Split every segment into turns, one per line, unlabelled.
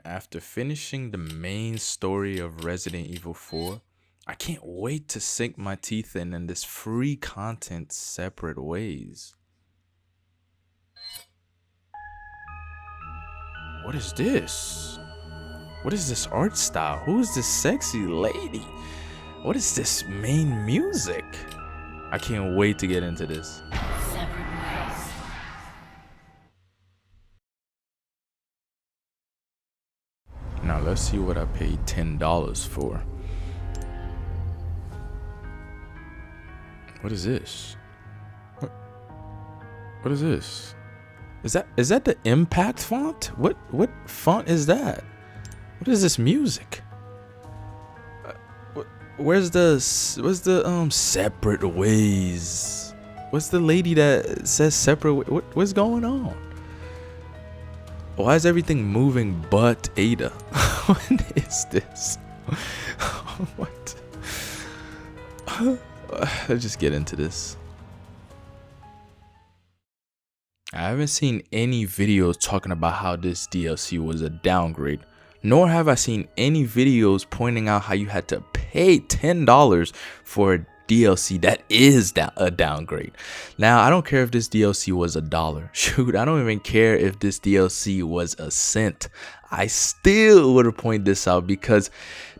Man, after finishing the main story of Resident Evil 4, I can't wait to sink my teeth in this free content separate ways. What is this? What is this art style? Who is this sexy lady? What is this main music? I can't wait to get into this. Now let's see what I paid $10 for. What is this? What is this? Is that the impact font? What font is that? What is this music? Where's the separate ways? What's the lady that says separate? What's going on? Why is everything moving but Ada? What is this? What? Let's just get into this. I haven't seen any videos talking about how this DLC was a downgrade, nor have I seen any videos pointing out how you had to pay $10 for a DLC that is a downgrade. Now, I don't care if this DLC was $1. Shoot, I don't even care if this DLC was a cent. I still would have pointed this out because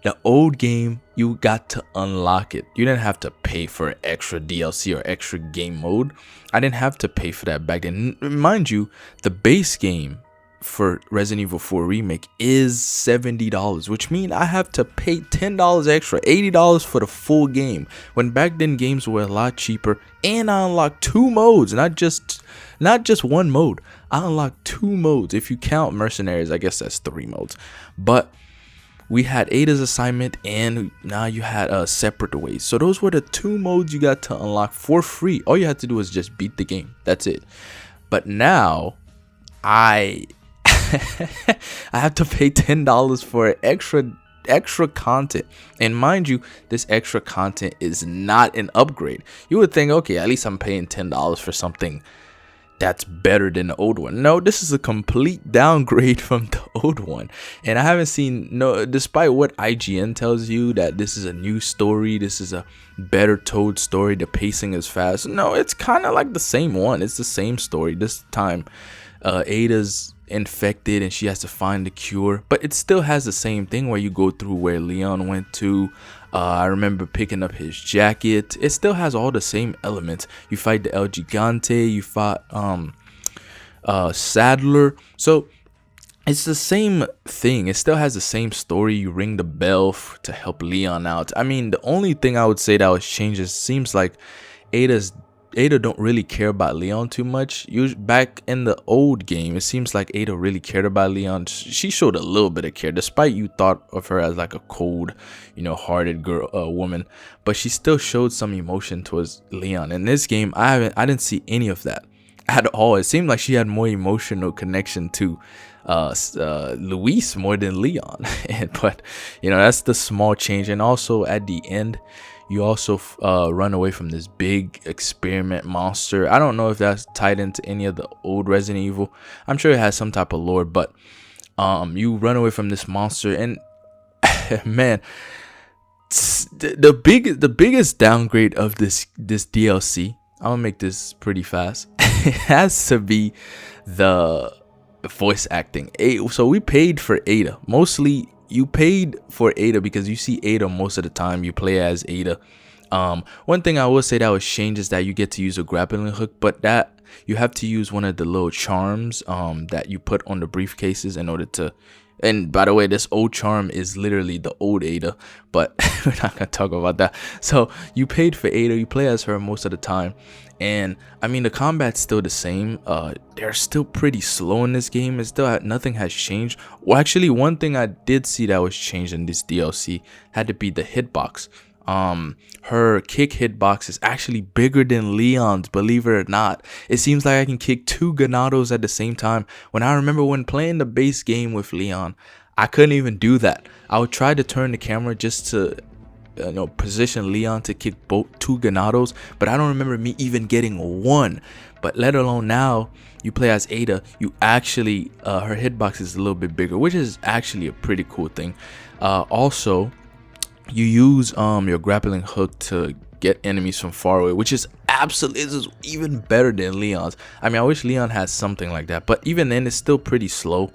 the old game, you got to unlock it. You didn't have to pay for extra DLC or extra game mode. I didn't have to pay for that back then. Mind you, the base game for Resident Evil 4 Remake is $70, which means I have to pay $10 extra, $80 for the full game. When back then games were a lot cheaper, and I unlocked 2 modes, not just one mode. I unlocked 2 modes. If you count Mercenaries, I guess that's 3 modes. But we had Ada's assignment, and now you had separate ways. So those were the 2 modes you got to unlock for free. All you had to do was just beat the game. That's it. But now I have to pay $10 for extra content. And mind you, this extra content is not an upgrade. You would think, okay, at least I'm paying $10 for something that's better than the old one. No, this is a complete downgrade from the old one. And I haven't seen, no, despite what IGN tells you that this is a new story, this is a better told story, the pacing is fast. No, it's kind of like the same one. It's the same story. This time Ada's infected and she has to find the cure, but it still has the same thing where you go through where Leon went to. I remember picking up his jacket. It still has all the same elements. You fight the El Gigante, you fought Sadler, so it's the same thing. It still has the same story. You ring the bell to help Leon out. I mean, the only thing I would say that was changed is seems like Ada don't really care about Leon too much. Back in the old game, it seems like Ada really cared about Leon. She showed a little bit of care, despite you thought of her as like a cold, hearted woman. But she still showed some emotion towards Leon. In this game, I didn't see any of that at all. It seemed like she had more emotional connection to Luis more than Leon. But that's the small change. And also at the end, you also run away from this big experiment monster. I don't know if that's tied into any of the old Resident Evil. I'm sure it has some type of lore, but you run away from this monster, and man, the biggest downgrade of this DLC, I'm gonna make this pretty fast. It has to be the voice acting. So we paid for Ada. Mostly you paid for Ada because you see Ada most of the time. You play as Ada. One thing I will say that was changed is that you get to use a grappling hook, but that you have to use one of the little charms that you put on the briefcases in order to. And by the way, this old charm is literally the old Ada, but we're not gonna talk about that. So you paid for Ada, you play as her most of the time, and I mean the combat's still the same. They're still pretty slow in this game. It's still nothing has changed. Well, actually, one thing I did see that was changed in this DLC had to be the hitbox. Her kick hitbox is actually bigger than Leon's, believe it or not. It seems like I can kick 2 Ganados at the same time. When I remember when playing the base game with Leon, I couldn't even do that. I would try to turn the camera just to position Leon to kick both 2 Ganados, but I don't remember me even getting one. But let alone now you play as Ada, you actually her hitbox is a little bit bigger, which is actually a pretty cool thing. Also, you use your grappling hook to get enemies from far away, which is absolutely is even better than Leon's. I mean, I wish Leon had something like that, but even then it's still pretty slow.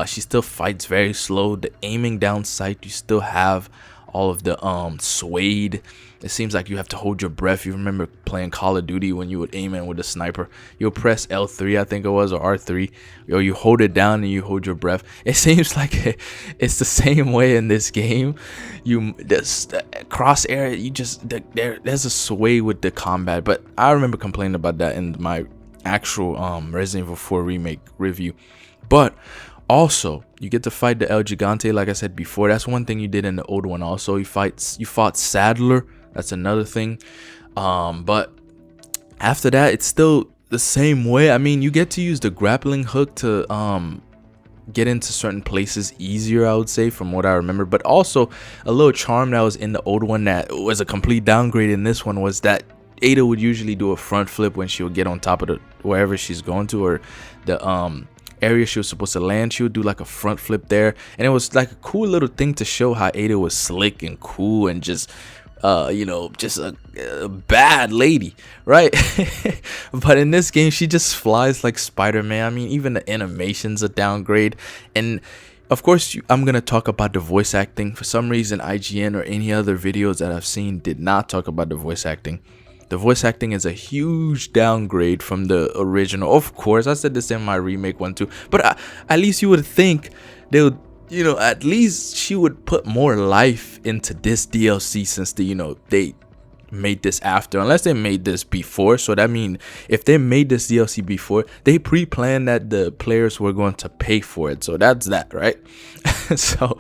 She still fights very slow. The aiming down sight, you still have all of the suede. It seems like you have to hold your breath. You remember playing Call of Duty when you would aim in with a sniper, you'll press L3, I think it was, or R3, or you hold it down and you hold your breath. It seems like it's the same way in this game. This crosshair, you just there's a sway with the combat. But I remember complaining about that in my actual Resident Evil 4 remake review. But also, you get to fight the El Gigante, like I said before. That's one thing you did in the old one. Also, you fought Sadler. That's another thing. But after that, it's still the same way. I mean, you get to use the grappling hook to get into certain places easier, I would say, from what I remember. But also, a little charm that was in the old one that was a complete downgrade in this one was that Ada would usually do a front flip when she would get on top of wherever she's going to, or the area she was supposed to land. She would do like a front flip there, and it was like a cool little thing to show how Ada was slick and cool and just just a bad lady, right? But in this game, she just flies like Spider-Man. I mean, even the animations a downgrade. And of course, I'm gonna talk about the voice acting. For some reason, IGN or any other videos that I've seen did not talk about the voice acting. The voice acting is a huge downgrade from the original. Of course, I said this in my remake one too, but at least you would think they would, at least she would put more life into this DLC, since they made this after, unless they made this before. So that means if they made this DLC before, they pre-planned that the players were going to pay for it. So that's that, right? So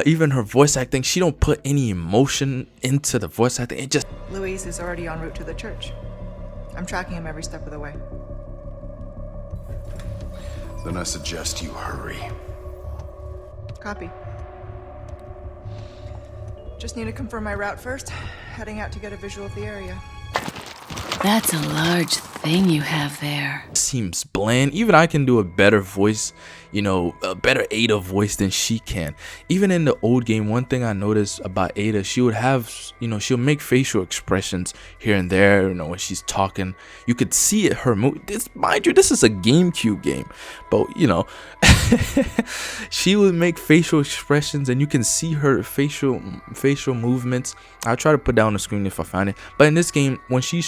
even her voice acting, she don't put any emotion into the voice acting. It just...
Luis is already en route to the church. I'm tracking him every step of the way.
Then I suggest you hurry.
Copy. Just need to confirm my route first. Heading out to get a visual of the area.
That's a large thing you have there.
Seems bland. Even I can do a better voice, a better Ada voice than she can. Even in the old game, one thing I noticed about Ada, she would have, she'll make facial expressions here and there, when she's talking. You could see it, her move. Mind you, this is a GameCube game, but she would make facial expressions and you can see her facial movements. I'll try to put that on the screen if I find it. But in this game, when she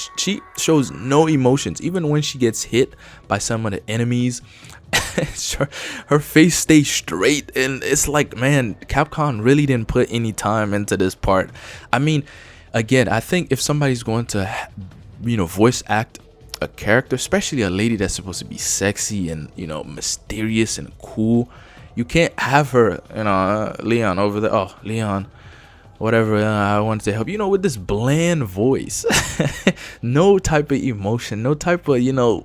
shows no emotions, even when she gets hit by some of the enemies, her face stays straight, and it's like, man, Capcom really didn't put any time into this part. I mean, again, I think if somebody's going to voice act a character, especially a lady that's supposed to be sexy and mysterious and cool, you can't have her, Leon over there. Oh, Leon, whatever, I want to help, with this bland voice. No type of emotion, no type of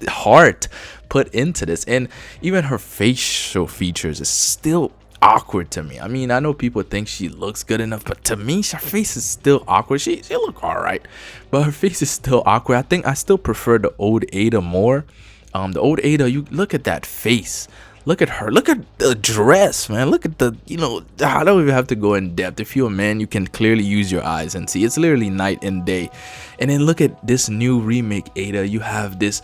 heart put into this. And even her facial features is still awkward to me. I mean, I know people think she looks good enough, but to me, her face is still awkward. She look all right, but her face is still awkward. I think I still prefer the old Ada more. The old Ada, you look at that face, look at her, look at the dress, man, look at the, I don't even have to go in depth. If you're a man, you can clearly use your eyes and see. It's literally night and day. And then look at this new remake Ada. You have this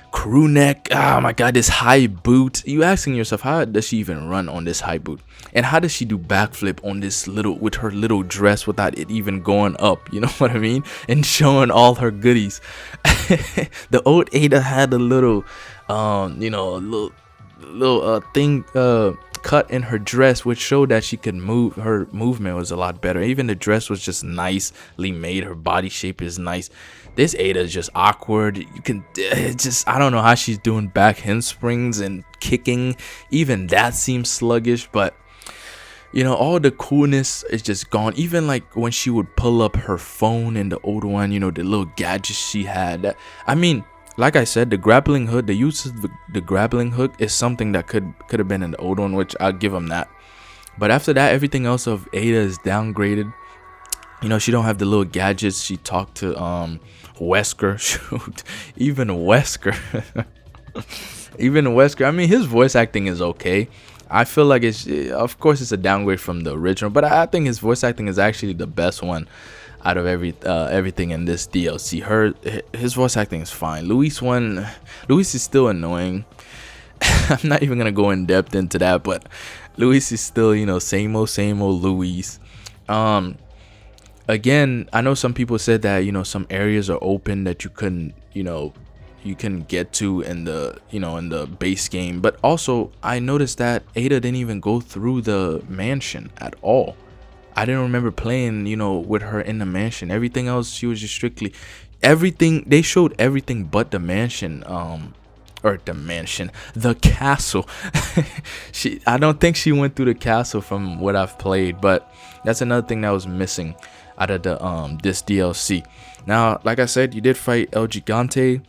crew neck, oh my god, this high boot. You asking yourself, how does she even run on this high boot? And how does she do backflip on this with her little dress without it even going up? You know what I mean? And showing all her goodies. The old Ada had a little thing cut in her dress, which showed that she could move. Her movement was a lot better. Even the dress was just nicely made. Her body shape is nice. This Ada is just awkward. I don't know how she's doing back handsprings and kicking. Even that seems sluggish, but all the coolness is just gone. Even like when she would pull up her phone in the old one, the little gadgets she had. I mean, like I said, the grappling hook, the use of the grappling hook is something that could have been in the old one, which I'll give them that. But after that, everything else of Ada is downgraded. You know, she don't have the little gadgets. She talked to Wesker. Shoot, even Wesker. Even Wesker. I mean, his voice acting is okay. I feel like it's, of course, it's a downgrade from the original, but I think his voice acting is actually the best one out of everything in this DLC. His voice acting is fine. Luis is still annoying. I'm not even gonna go in depth into that, but Luis is still, you know, same old Luis. Again, I know some people said that, you know, some areas are open that you couldn't, you know, you can get to in the, you know, in the base game. But also I noticed that Ada didn't even go through the mansion at all. I didn't remember playing, you know, with her in the mansion. Everything else, she was just strictly everything. They showed everything but the mansion, the castle. I don't think she went through the castle from what I've played, but that's another thing that was missing out of the this DLC. Now, like I said, you did fight El Gigante.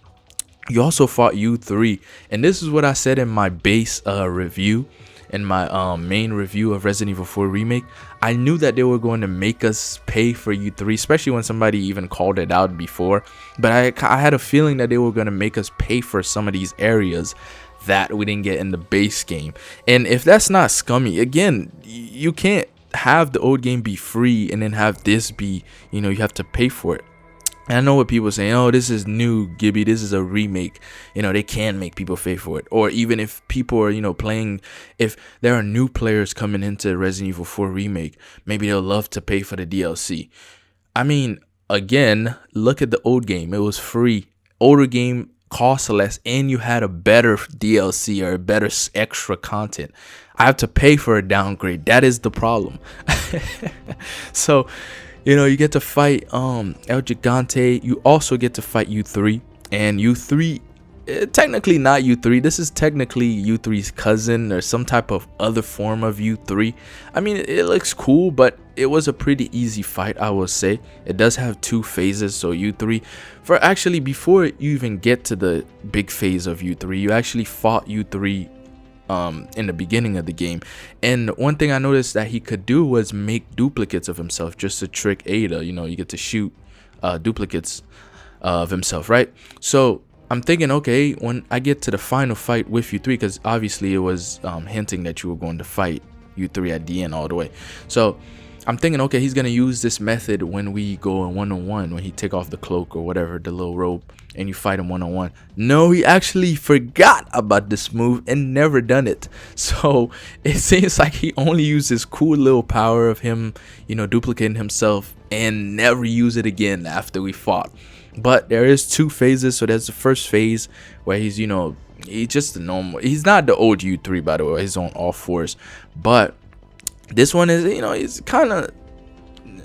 You also fought U3, and this is what I said in my base review, in my main review of Resident Evil 4 Remake. I knew that they were going to make us pay for U3, especially when somebody even called it out before. But I had a feeling that they were going to make us pay for some of these areas that we didn't get in the base game. And if that's not scummy, again, you can't have the old game be free and then have this be, you know, you have to pay for it. And I know what people are saying, oh, this is new, Gibby, this is a remake. You know, they can make people pay for it. Or even if people are, you know, playing, if there are new players coming into Resident Evil 4 Remake, maybe they'll love to pay for the DLC. I mean, again, look at the old game. It was free. Older game cost less, and you had a better DLC or a better extra content. I have to pay for a downgrade. That is the problem. So, you know, you get to fight El Gigante. You also get to fight U3. And U3, technically not U3. This is technically U3's cousin or some type of other form of U3. I mean, it looks cool, but it was a pretty easy fight, I will say. It does have 2 phases. So U3, before you even get to the big phase of U3, you actually fought U3 in the beginning of the game. And one thing I noticed that he could do was make duplicates of himself just to trick Ada. You know, you get to shoot duplicates of himself, right? So I'm thinking, okay, when I get to the final fight with U3, because obviously it was hinting that you were going to fight U3 at the end all the way. So I'm thinking, okay, he's gonna use this method when we go in one-on-one, when he take off the cloak or whatever, the little robe, and you fight him one-on-one. No, he actually forgot about this move and never done it. So it seems like he only used this cool little power of him, you know, duplicating himself, and never use it again after we fought. But there is 2 phases. So there's the first phase where he's, you know, he's just a normal, he's not the old U3, by the way, he's on all 4s, but this one is, you know, he's kind of,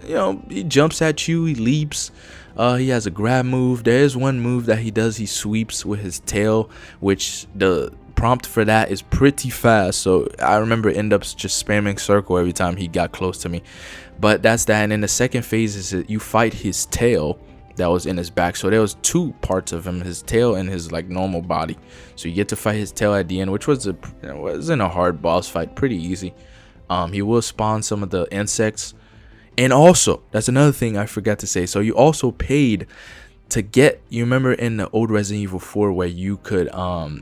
you know, he jumps at you, he leaps, he has a grab move. There is one move that he does, he sweeps with his tail, which the prompt for that is pretty fast. So I remember end up just spamming circle every time he got close to me. But that's that. And then the second phase is that you fight his tail that was in his back. So there was 2 parts of him, his tail and his like normal body. So you get to fight his tail at the end, which wasn't a hard boss fight, pretty easy. He will spawn some of the insects. And also, that's another thing I forgot to say. So you also paid to get, you remember in the old Resident Evil 4 where you could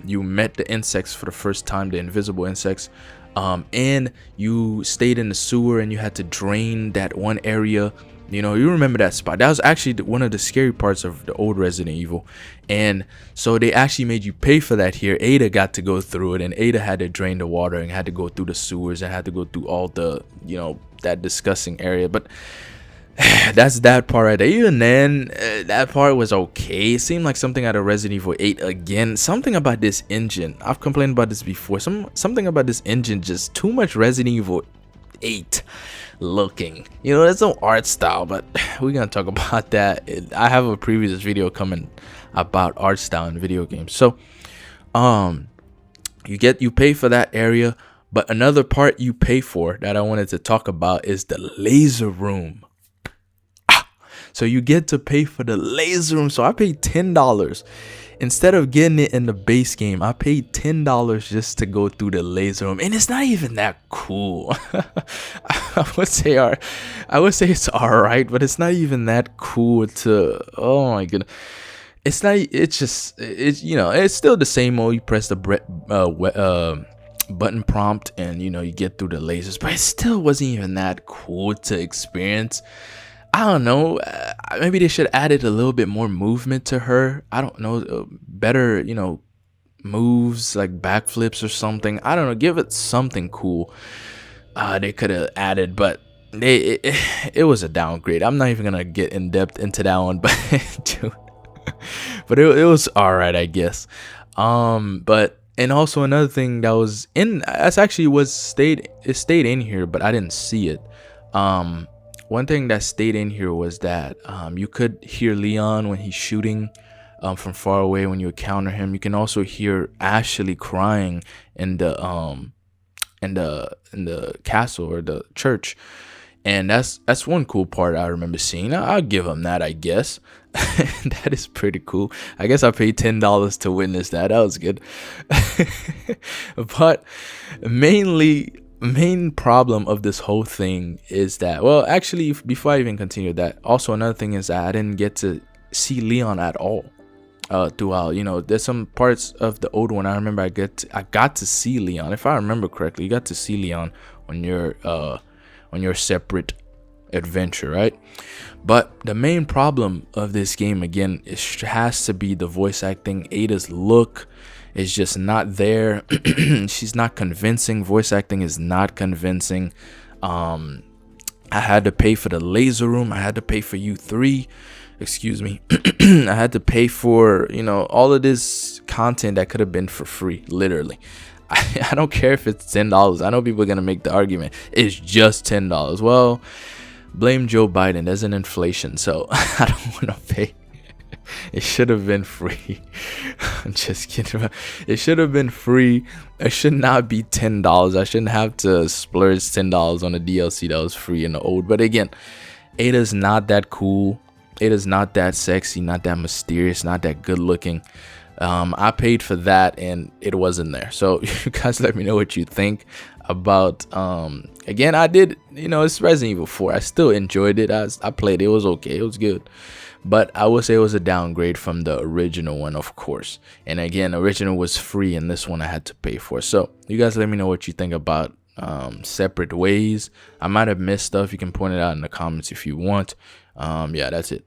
you met the insects for the first time, the invisible insects, and you stayed in the sewer and you had to drain that one area. You know, you remember that spot. That was actually one of the scary parts of the old Resident Evil. And so they actually made you pay for that here. Ada got to go through it, and Ada had to drain the water and had to go through the sewers and had to go through all the, you know, that disgusting area. But that's that part right there. Even then, that part was okay. It seemed like something out of Resident Evil 8 again. Something about this engine. I've complained about this before. Something about this engine, just too much Resident Evil 8 looking. You know, there's no art style, but we're gonna talk about that. I have a previous video coming about art style in video games. So you pay for that area, but another part you pay for that I wanted to talk about is the laser room. So you get to pay for the laser room. So I paid $10 instead of getting it in the base game. I paid $10 just to go through the laser room, and it's not even that cool. I would say it's alright, but it's not even that cool to. Oh my goodness. It's not. It's just. It's It's still the same old. You press the button prompt, and you get through the lasers, but it still wasn't even that cool to experience. I don't know. Maybe they should added a little bit more movement to her. I don't know. Better, moves like backflips or something. I don't know. Give it something cool. They could have added, but it was a downgrade. I'm not even gonna get in depth into that one, but dude, but it was all right, I guess. But and also another thing that's actually stayed in here, but I didn't see it. One thing that stayed in here was that you could hear Leon when he's shooting from far away when you encounter him. You can also hear Ashley crying in the castle or the church, and that's one cool part I remember seeing. I'll give them that, I guess. That is pretty cool. I guess I paid $10 to witness that. That was good. But main problem of this whole thing is that, well, actually, before I even continue that, also another thing is that I didn't get to see Leon at all throughout. There's some parts of the old one I remember I got to see Leon. If I remember correctly, you got to see Leon on your separate adventure, right? But the main problem of this game, again, has to be the voice acting. Ada's look is just not there. She's not convincing. Voice acting is not convincing. I had to pay for the laser room. I had to pay for U3. Excuse me. I had to pay for, all of this content that could have been for free, literally. I don't care if it's $10. I know people are going to make the argument it's just $10. Well, blame Joe Biden. There's an inflation, so I don't want to pay. It should have been free. I'm just kidding. It should have been free. It should not be $10. I shouldn't have to splurge $10 on a DLC that was free in the old. But again, Ada's not that cool. Ada's not that sexy, not that mysterious, not that good looking. I paid for that and it wasn't there. So you guys let me know what you think about again, I did, it's Resident Evil 4. I still enjoyed it. I played it. It was okay. It was good. But I would say it was a downgrade from the original one, of course. And again, original was free and this one I had to pay for. So you guys let me know what you think about separate ways. I might have missed stuff. You can point it out in the comments if you want. Yeah, that's it.